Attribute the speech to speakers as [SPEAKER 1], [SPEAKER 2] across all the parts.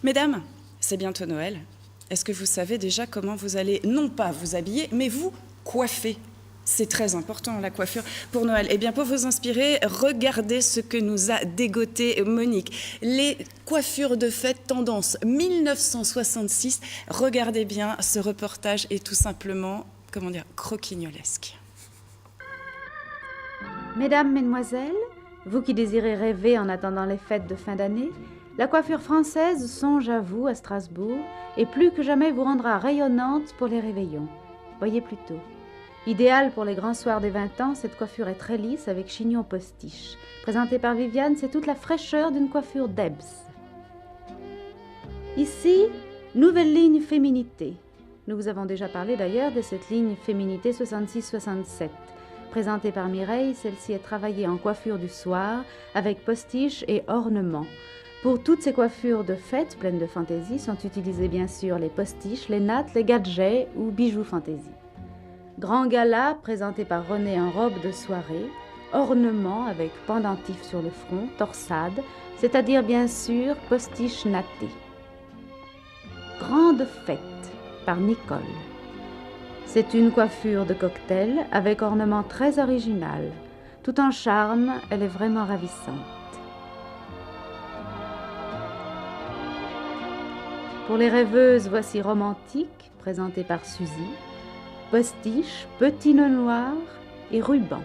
[SPEAKER 1] Mesdames, c'est bientôt Noël. Est-ce que vous savez déjà comment vous allez, non pas vous habiller, mais vous coiffer? C'est très important, la coiffure pour Noël. Eh bien, pour vous inspirer, regardez ce que nous a dégoté Monique. Les coiffures de fête tendance 1966. Regardez bien, ce reportage est tout simplement, comment dire, croquignolesque.
[SPEAKER 2] Mesdames, Mesdemoiselles, vous qui désirez rêver en attendant les fêtes de fin d'année, la coiffure française songe à vous à Strasbourg et plus que jamais vous rendra rayonnante pour les réveillons. Voyez plutôt. Idéale pour les grands soirs des 20 ans, cette coiffure est très lisse avec chignon postiche. Présentée par Viviane, c'est toute la fraîcheur d'une coiffure d'Ebs. Ici, nouvelle ligne féminité. Nous vous avons déjà parlé d'ailleurs de cette ligne féminité 66-67. Présentée par Mireille, celle-ci est travaillée en coiffure du soir avec postiche et ornements. Pour toutes ces coiffures de fête pleines de fantaisie sont utilisés bien sûr les postiches, les nattes, les gadgets ou bijoux fantaisie. Grand gala présenté par René en robe de soirée, ornements avec pendentif sur le front, torsade, c'est-à-dire bien sûr postiche nattée. Grande fête par Nicole. C'est une coiffure de cocktail avec ornement très original. Tout en charme, elle est vraiment ravissante. Pour les rêveuses, voici Romantique, présentée par Suzy. Postiche, petit nœud noir et ruban.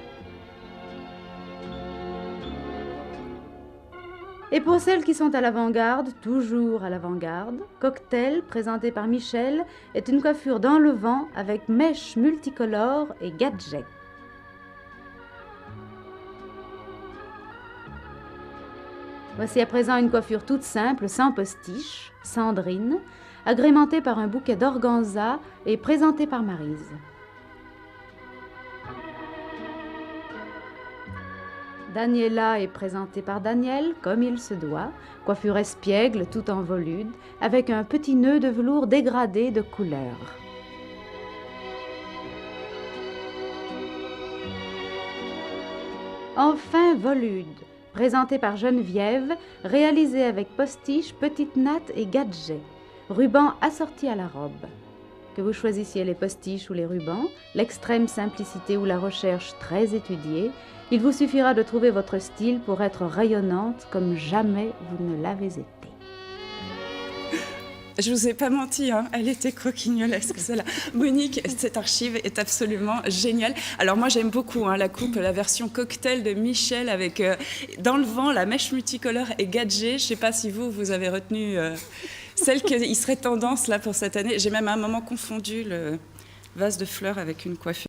[SPEAKER 2] Et pour celles qui sont à l'avant-garde, toujours à l'avant-garde, Cocktail, présenté par Michel, est une coiffure dans le vent avec mèches multicolores et gadgets. Voici à présent une coiffure toute simple, sans postiche, Sandrine, agrémentée par un bouquet d'organza et présentée par Maryse. Daniela est présentée par Daniel, comme il se doit, coiffure espiègle tout en volude, avec un petit nœud de velours dégradé de couleur. Enfin, Volude, présentée par Geneviève, réalisée avec postiche, petite natte et gadget, ruban assorti à la robe. Que vous choisissiez les postiches ou les rubans, l'extrême simplicité ou la recherche très étudiée, il vous suffira de trouver votre style pour être rayonnante comme jamais vous ne l'avez été.
[SPEAKER 1] Je vous ai pas menti, hein, elle était croquignolesque, celle-là. Monique, cette archive est absolument géniale. Alors moi j'aime beaucoup la coupe, la version cocktail de Michel avec dans le vent la mèche multicolore et gadget. Je sais pas si vous avez retenu celle qui serait tendance là pour cette année. J'ai même à un moment confondu le vase de fleurs avec une coiffure.